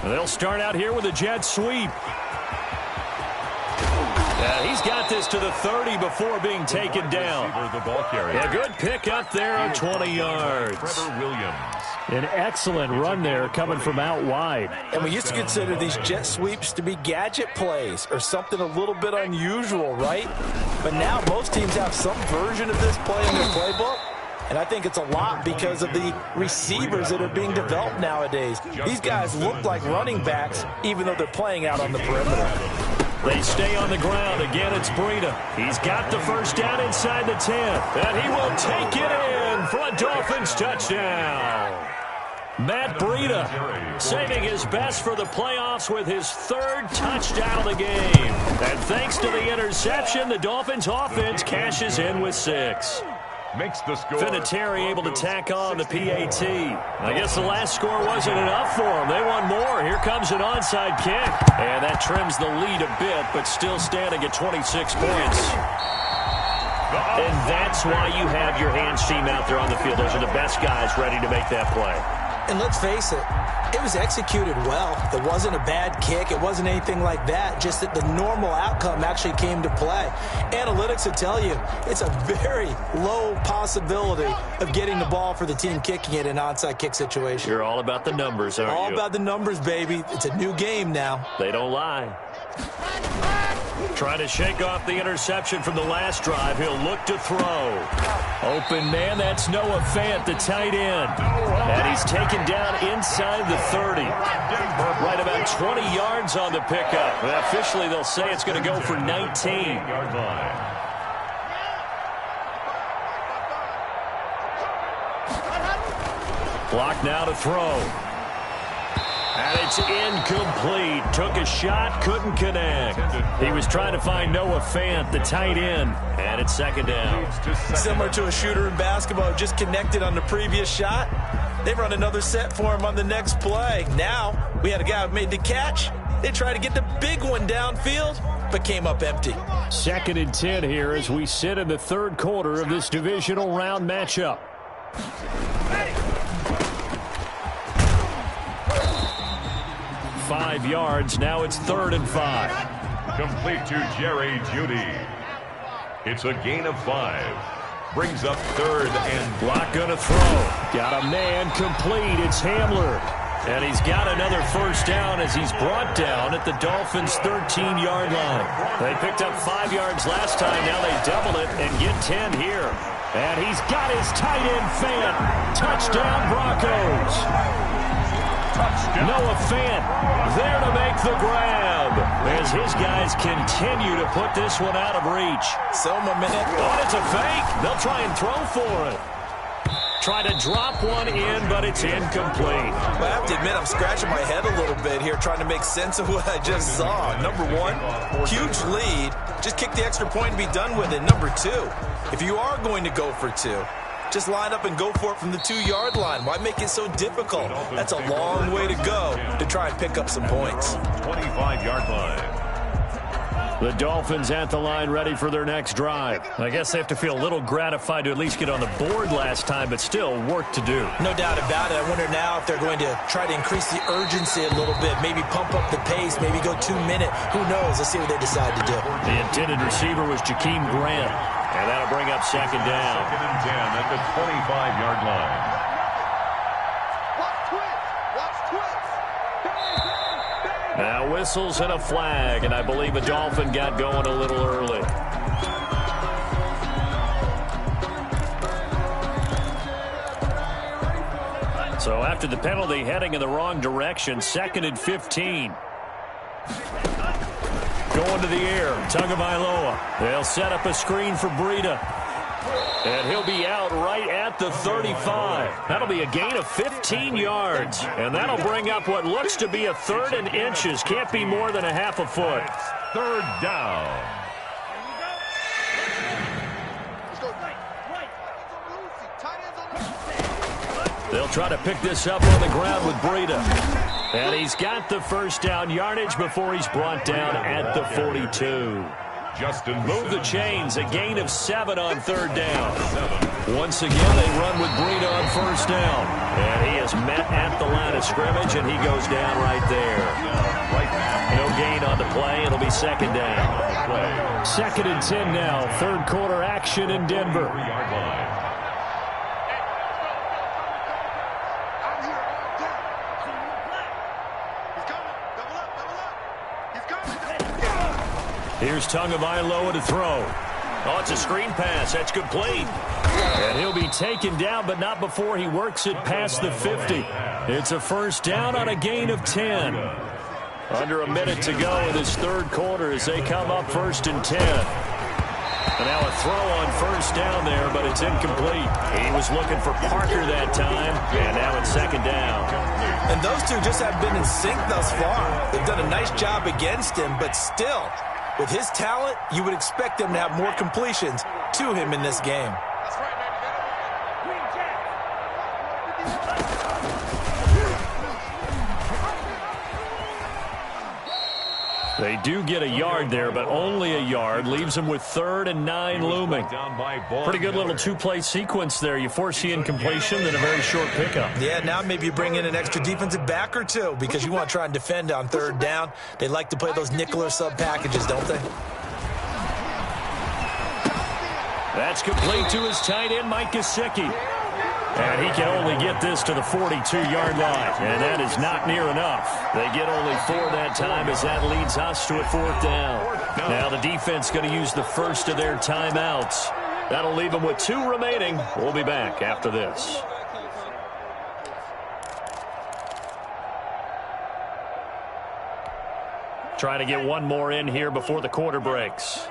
They'll start out here with a jet sweep. He's got this to the 30 before being taken down. A good pick up there on 20 yards. An excellent run there coming from out wide. And we used to consider these jet sweeps to be gadget plays or something a little bit unusual, right? But now most teams have some version of this play in their playbook. And I think it's a lot because of the receivers that are being developed nowadays. These guys look like running backs even though they're playing out on the perimeter. They stay on the ground. Again, it's Breida. He's got the first down inside the 10. And he will take it in for a Dolphins touchdown. Matt Breida saving his best for the playoffs with his 3rd touchdown of the game. And thanks to the interception, the Dolphins offense cashes in with 6. Makes the score. Vinatieri able to tack on the PAT. I guess the last score wasn't enough for them. They want more. Here comes an onside kick. And that trims the lead a bit, but still standing at 26 points. And that's why you have your hands team out there on the field. Those are the best guys ready to make that play. And let's face it, It was executed well. It wasn't a bad kick. It wasn't anything like that. Just that the normal outcome actually came to play. Analytics will tell you it's a very low possibility of getting the ball for the team kicking it in an onside kick situation. You're all about the numbers, aren't you? All about the numbers, baby. It's a new game now. They don't lie. Trying to shake off the interception from the last drive. He'll look to throw. Open man, that's Noah Fant, the tight end. And he's taken down inside the 30. Right about 20 yards on the pickup. And officially, they'll say it's going to go for 19. Block now to throw. And it's incomplete. Took a shot, couldn't connect. He was trying to find Noah Fant, the tight end. And it's second down. Similar to a shooter in basketball, just connected on the previous shot. They run another set for him on the next play. Now, we had a guy who made the catch. They tried to get the big one downfield, but came up empty. Second and 10 here as we sit in the third quarter of this divisional round matchup. 5 yards. Now it's 3rd and 5. Complete to Jerry Jeudy. It's a gain of 5. Brings up 3rd and block gonna throw. Got a man complete. It's Hamler. And he's got another first down as he's brought down at the Dolphins' 13-yard line. They picked up 5 yards last time. Now they double it and get 10 here. And he's got his tight end Fant. Touchdown Broncos. Noah Fant there to make the grab as his guys continue to put this one out of reach. So momentum. Oh, it's a fake. They'll try and throw for it. Try to drop one in, but it's incomplete. Well, I have to admit, I'm scratching my head a little bit here trying to make sense of what I just saw. Number one, huge lead. Just kick the extra point and be done with it. Number two, if you are going to go for 2, just line up and go for it from the 2-yard line. Why make it so difficult? That's a long way to go to try and pick up some points. 25-yard line. The Dolphins at the line ready for their next drive. I guess they have to feel a little gratified to at least get on the board last time, but still work to do. No doubt about it. I wonder now if they're going to try to increase the urgency a little bit, maybe pump up the pace, maybe go 2-minute. Who knows? Let's see what they decide to do. The intended receiver was Jakeem Grant, and that'll bring up second down. 2nd and 10 at the 25-yard line. Now whistles and a flag, and I believe a Dolphin got going a little early. So after the penalty, heading in the wrong direction, 2nd and 15. Going to the air, Tagovailoa. They'll set up a screen for Breida. And he'll be out right at the 35. That'll be a gain of 15 yards. And that'll bring up what looks to be a 3rd and inches. Can't be more than a half a foot. 3rd down. They'll try to pick this up on the ground with Breida. And he's got the first down yardage before he's brought down at the 42. Move the chains, a gain of 7 on 3rd down. Once again, they run with Breida on 1st down. And he is met at the line of scrimmage, and he goes down right there. No gain on the play. It'll be 2nd down. 2nd and 10 now. 3rd quarter action in Denver. Here's Tagovailoa to throw. Oh, it's a screen pass. That's complete. And he'll be taken down, but not before he works it past the 50. It's a first down on a gain of 10. Under a minute to go in this 3rd quarter as they come up 1st and 10. And now a throw on 1st down there, but it's incomplete. He was looking for Parker that time, and now it's 2nd down. And those two just have been in sync thus far. They've done a nice job against him, but still, with his talent, you would expect them to have more completions to him in this game. They do get a yard there, but only a yard. Leaves them with 3rd and 9 looming. Pretty good little two-play sequence there. You force the incompletion, then a very short pickup. Yeah, now maybe you bring in an extra defensive back or two because you want to try and defend on 3rd down. They like to play those nickel or sub packages, don't they? That's complete to his tight end, Mike Gesicki. And he can only get this to the 42-yard line. And that is not near enough. They get only 4 that time as that leads us to a 4th down. Now the defense going to use the first of their timeouts. That'll leave them with 2 remaining. We'll be back after this. Trying to get one more in here before the quarter breaks.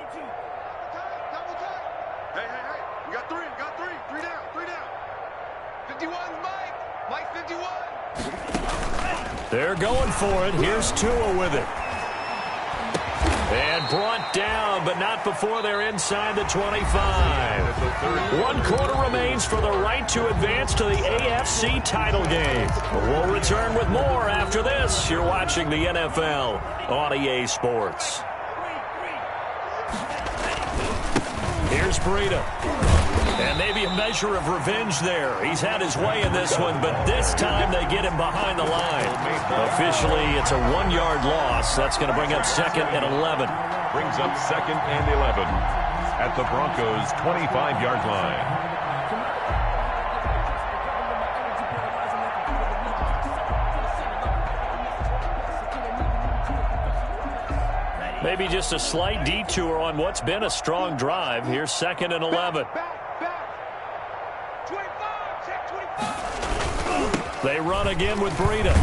They're going for it. Here's Tua with it. And brought down, but not before they're inside the 25. 1 quarter remains for the right to advance to the AFC title game. We'll return with more after this. You're watching the NFL on EA Sports. Here's Breida. And maybe a measure of revenge there. He's had his way in this one, but this time they get him behind the line. Officially, it's a 1-yard loss. That's going to bring up 2nd and 11. Brings up 2nd and 11 at the Broncos' 25-yard line. Maybe just a slight detour on what's been a strong drive. Here's 2nd and 11. They run again with Breida.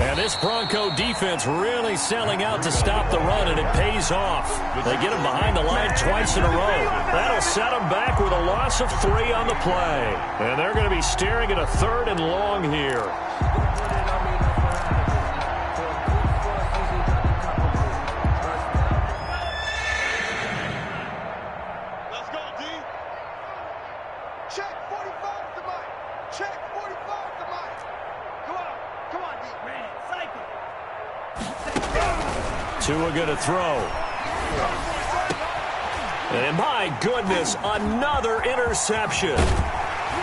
And this Bronco defense really selling out to stop the run, and it pays off. They get him behind the line twice in a row. That'll set them back with a loss of 3 on the play. And they're going to be staring at a 3rd and long here. Tua going to throw. And my goodness, another interception.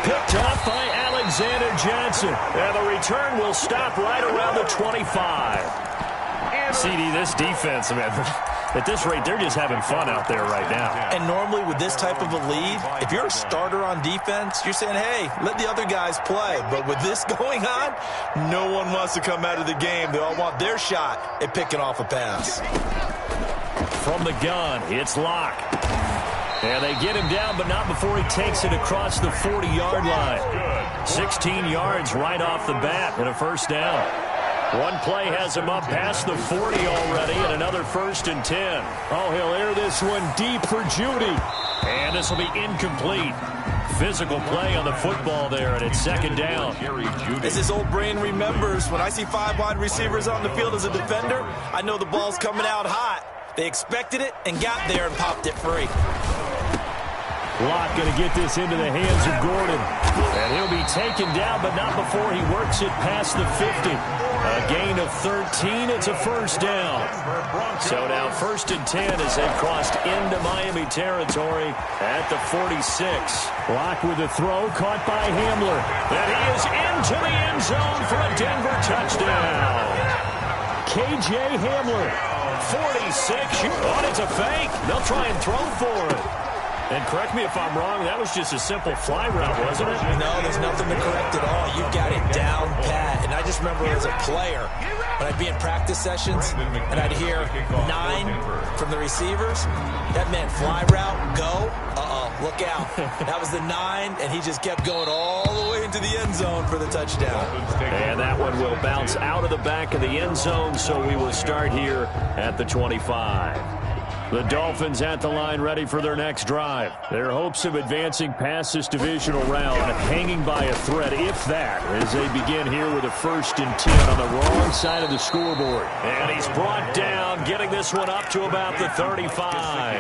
Picked off by Alexander Johnson. And the return will stop right around the 25. CD, this defense, man, at this rate, they're just having fun out there right now. And normally with this type of a lead, if you're a starter on defense, you're saying, hey, let the other guys play. But with this going on, no one wants to come out of the game. They all want their shot at picking off a pass. From the gun, it's Locke. And they get him down, but not before he takes it across the 40-yard line. 16 yards right off the bat and a 1st down. One play has him up past the 40 already, and another 1st and 10. Oh, he'll air this one deep for Judy. And this will be incomplete. Physical play on the football there, and it's 2nd down. As his old brain remembers, when I see 5 wide receivers on the field as a defender, I know the ball's coming out hot. They expected it and got there and popped it free. Locke going to get this into the hands of Gordon. And he'll be taken down, but not before he works it past the 50. A gain of 13. It's a 1st down. So now 1st and 10 as they've crossed into Miami territory at the 46. Locke with the throw, caught by Hamler. And he is into the end zone for a Denver touchdown. KJ Hamler, 46. Oh, it's a fake. They'll try and throw for it. And correct me if I'm wrong, that was just a simple fly route, wasn't it? No, there's nothing to correct at all. You've got it down pat. And I just remember as a player, when I'd be in practice sessions and I'd hear 9 from the receivers, that meant fly route, go, look out. That was the 9, and he just kept going all the way into the end zone for the touchdown. And that one will bounce out of the back of the end zone, so we will start here at the 25. The Dolphins at the line ready for their next drive. Their hopes of advancing past this divisional round hanging by a thread, if that, as they begin here with a 1st and 10 on the wrong side of the scoreboard. And he's brought down, getting this one up to about the 35.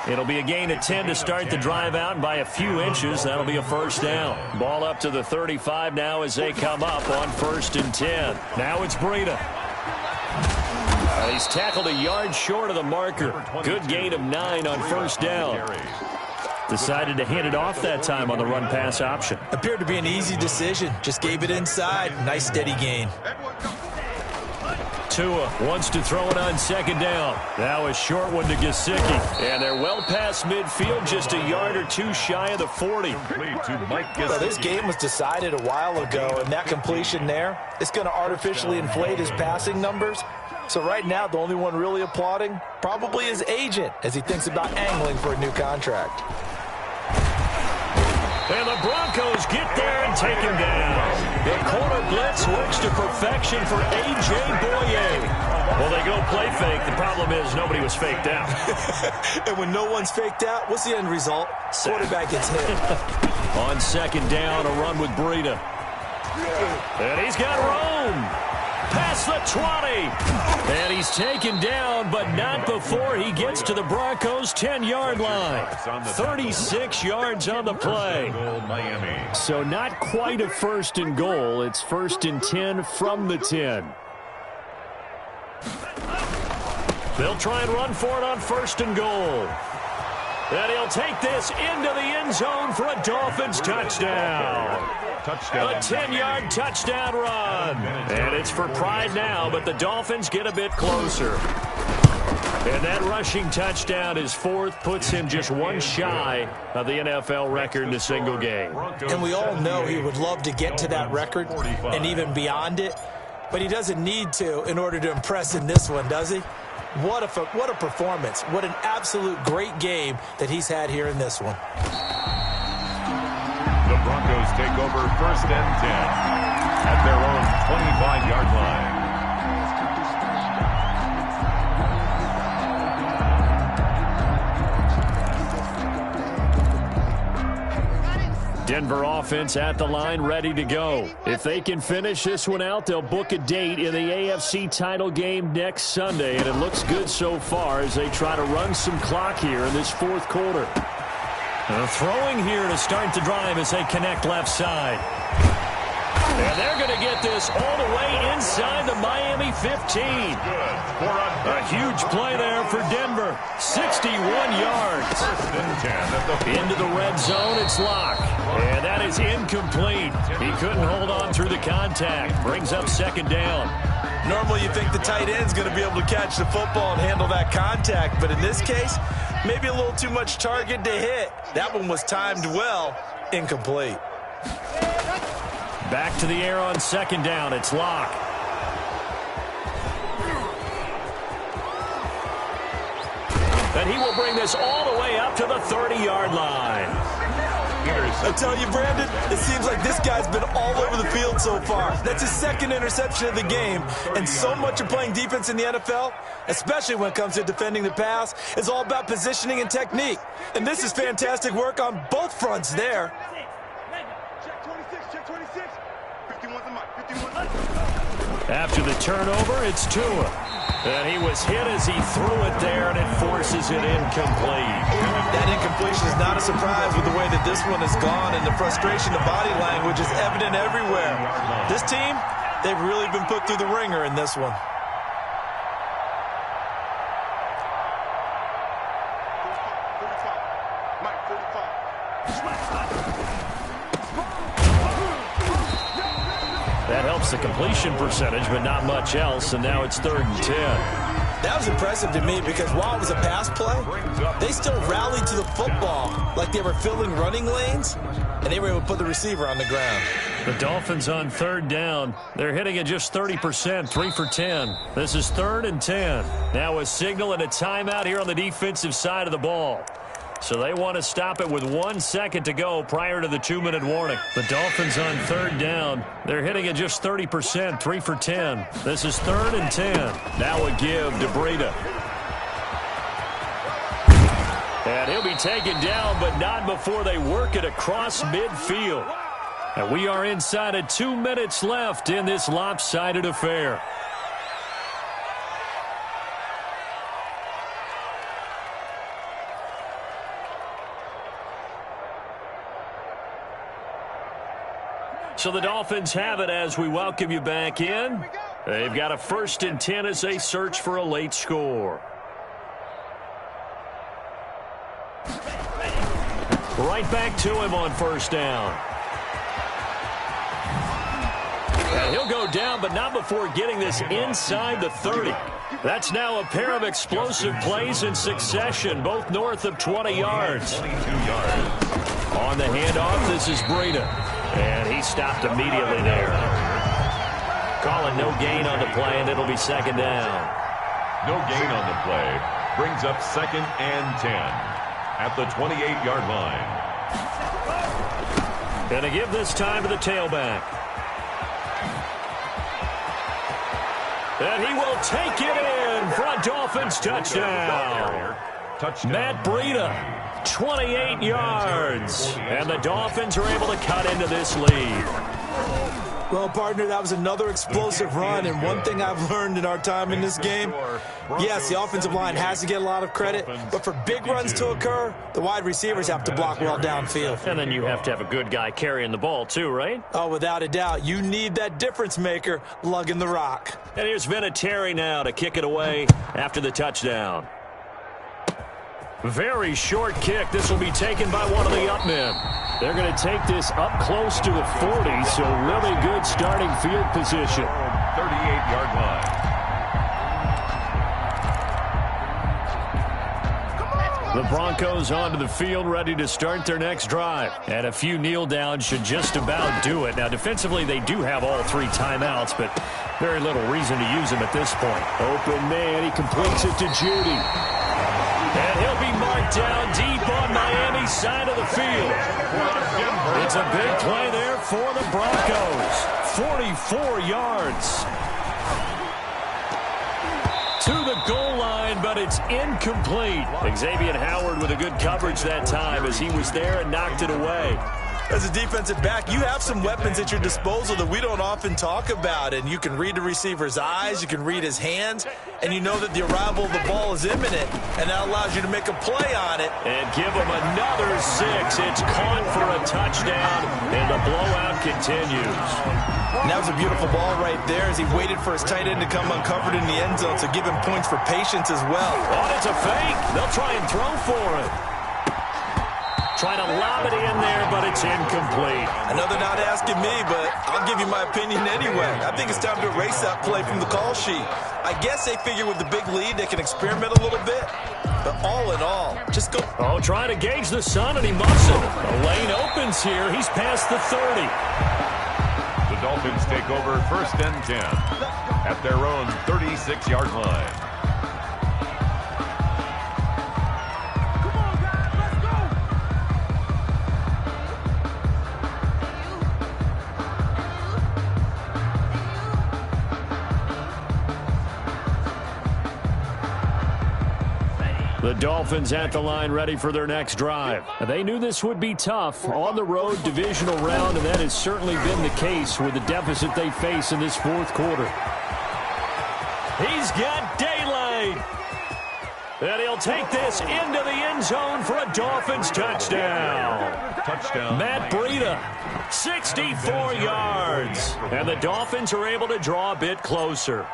It'll be a gain of 10 to start the drive out, and by a few inches, that'll be a 1st down. Ball up to the 35 now as they come up on 1st and 10. Now it's Breida. And he's tackled a yard short of the marker. Good gain of 9 on first down. Decided to hand it off that time on the run-pass option. Appeared to be an easy decision. Just gave it inside. Nice steady gain. Tua wants to throw it on second down. Now a short one to Gesicki. And they're well past midfield, just a yard or two shy of the 40. Well, this game was decided a while ago, and that completion there is going to artificially inflate his passing numbers. So right now, the only one really applauding probably his agent as he thinks about angling for a new contract. And the Broncos get there and take him down. The corner blitz works to perfection for A.J. Boye. Well, they go play fake. The problem is nobody was faked out. And when no one's faked out, what's the end result? Quarterback gets hit. On second down, a run with Breida. And he's got room. Past the 20. And he's taken down, but not before he gets to the Broncos' 10-yard line. 36 yards on the play. So not quite a first and goal. It's first and 10 from the 10. They'll try and run for it on first and goal. And he'll take this into the end zone for a Dolphins touchdown. A 10-yard touchdown run. And it's for pride now, but the Dolphins get a bit closer. And that rushing touchdown, his fourth, puts him just one shy of the NFL record in a single game. And we all know he would love to get to that record and even beyond it, but he doesn't need to in order to impress in this one, does he? What a performance. What an absolute great game that he's had here in this one. The Broncos take over first and 10 at their own 25-yard line. Denver offense at the line, ready to go. If they can finish this one out, they'll book a date in the AFC title game next Sunday, and it looks good so far as they try to run some clock here in this fourth quarter. Throwing here to start the drive as they connect left side. And they're going to get this all the way inside the Miami 15. A huge play there for Denver. 61 yards. Into the red zone, it's Locke. And that is incomplete. He couldn't hold on through the contact. Brings up second down. Normally you think the tight end's going to be able to catch the football and handle that contact, but in this case, maybe a little too much target to hit. That one was timed well. Incomplete. Back to the air on second down. It's Locke. And he will bring this all the way up to the 30-yard line. I tell you, Brandon, it seems like this guy's been all over the field so far. That's his second interception of the game. And so much of playing defense in the NFL, especially when it comes to defending the pass, is all about positioning and technique. And this is fantastic work on both fronts there. After the turnover, it's Tua. And he was hit as he threw it there, and it forces it incomplete. That incompletion is not a surprise with the way that this one has gone, and the frustration, the body language is evident everywhere. This team, they've really been put through the ringer in this one. That helps the completion percentage, but not much else, and now it's 3rd and 10. That was impressive to me because while it was a pass play, they still rallied to the football like they were filling running lanes, and they were able to put the receiver on the ground. The Dolphins on 3rd down. They're hitting at just 30%, 3 for 10. This is 3rd and 10. Now a signal and a timeout here on the defensive side of the ball. So they want to stop it with 1 second to go prior to the 2-minute warning. The Dolphins on 3rd down. They're hitting at just 30%, 3 for 10. This is 3rd and 10. Now a give to Breida. And he'll be taken down, but not before they work it across midfield. And we are inside of 2 minutes left in this lopsided affair. So the Dolphins have it as we welcome you back in. They've got a 1st and 10 as they search for a late score. Right back to him on 1st down. And he'll go down, but not before getting this inside the 30. That's now a pair of explosive plays in succession, both north of 20 yards. 22 yards. On the handoff, this is Breida. And he stopped immediately there. Calling no gain on the play, and it'll be 2nd down. No gain on the play. Brings up 2nd and 10 at the 28-yard line. Going to give this time to the tailback. And he will take it in for a Dolphins touchdown. Matt Breida, 28 yards. And the Dolphins are able to cut into this lead. Well, partner, that was another explosive run, and one thing I've learned in our time in this game, yes, the offensive line has to get a lot of credit, but for big runs to occur, the wide receivers have to block well downfield. And then you have to have a good guy carrying the ball too, right? Oh, without a doubt. You need that difference maker lugging the rock. And here's Vinatieri now to kick it away after the touchdown. Very short kick. This will be taken by one of the up men. They're going to take this up close to the 40, so really good starting field position. 38-yard line. The Broncos onto the field, ready to start their next drive. And a few kneel downs should just about do it. Now, defensively, they do have all 3 timeouts, but very little reason to use them at this point. Open man, he completes it to Judy. And he'll be marked down deep on Miami's side of the field. It's a big play there for the Broncos. 44 yards. To the goal line, but it's incomplete. Xavier Howard with a good coverage that time as he was there and knocked it away. As a defensive back, you have some weapons at your disposal that we don't often talk about, and you can read the receiver's eyes, you can read his hands, and you know that the arrival of the ball is imminent, and that allows you to make a play on it. And give him another 6. It's caught for a touchdown, and the blowout continues. And that was a beautiful ball right there as he waited for his tight end to come uncovered in the end zone, so give him points for patience as well. Oh, it's a fake. They'll try and throw for it. Trying to lob it in there, but it's incomplete. I know they're not asking me, but I'll give you my opinion anyway. I think it's time to erase that play from the call sheet. I guess they figure with the big lead they can experiment a little bit. But all in all, just go. Oh, trying to gauge the sun, and he mustn't. The lane opens here. He's past the 30. The Dolphins take over 1st and 10 at their own 36-yard line. The Dolphins at the line ready for their next drive. They knew this would be tough on the road divisional round, and that has certainly been the case with the deficit they face in this 4th quarter. He's got daylight. And he'll take this into the end zone for a Dolphins touchdown. Touchdown. Matt Breida, 64 yards. And the Dolphins are able to draw a bit closer.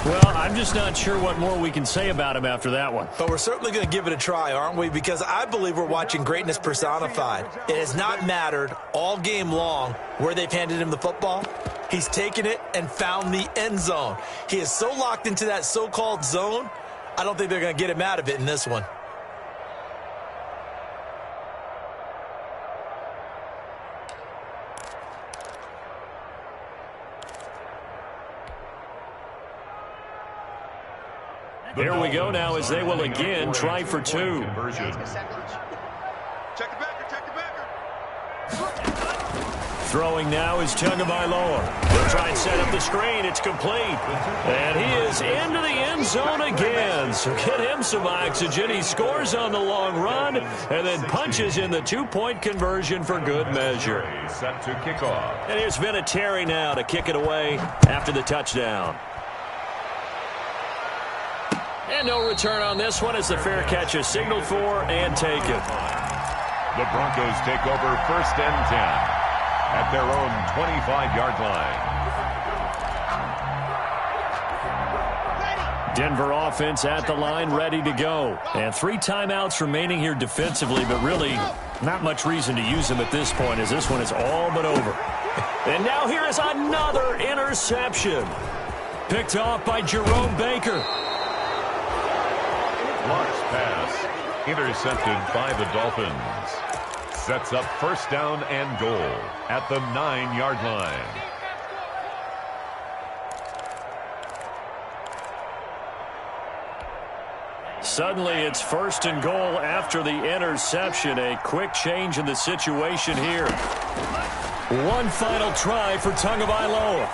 Well, I'm just not sure what more we can say about him after that one. But we're certainly going to give it a try, aren't we? Because I believe we're watching greatness personified. It has not mattered all game long where they've handed him the football. He's taken it and found the end zone. He is so locked into that so-called zone, I don't think they're going to get him out of it in this one. Here we go now as they will again try for 2. Check the backer, check the backer. Throwing now is Tagovailoa. They'll try and set up the screen. It's complete. And he is into the end zone again. So get him some oxygen. He scores on the long run and then punches in the 2-point conversion for good measure. Set to kick off. And here's Vinatieri now to kick it away after the touchdown. And no return on this one as the fair catch is signaled for and taken. The Broncos take over 1st and 10 at their own 25-yard line. Denver offense at the line, ready to go. And 3 timeouts remaining here defensively, but really not much reason to use them at this point as this one is all but over. And now here is another interception. Picked off by Jerome Baker. Launch pass. Intercepted by the Dolphins. Sets up first down and goal at the 9-yard line. Suddenly, it's first and goal after the interception. A quick change in the situation here. One final try for Tagovailoa.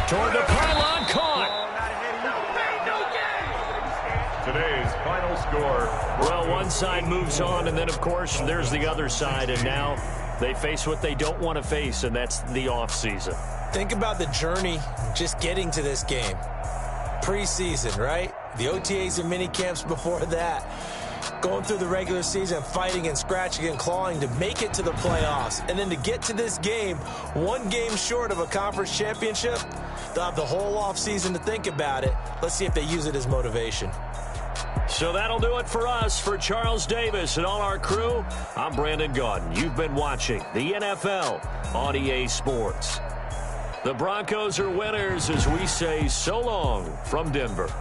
Toward the pylon, caught. Today's final score. Well, one side moves on, and then, of course, there's the other side, and now they face what they don't want to face, and that's the offseason. Think about the journey just getting to this game. Preseason, right? The OTAs and mini camps before that. Going through the regular season, fighting and scratching and clawing to make it to the playoffs. And then to get to this game, one game short of a conference championship, they'll have the whole offseason to think about it. Let's see if they use it as motivation. So that'll do it for us. For Charles Davis and all our crew, I'm Brandon Gaudin. You've been watching the NFL on EA Sports. The Broncos are winners as we say so long from Denver.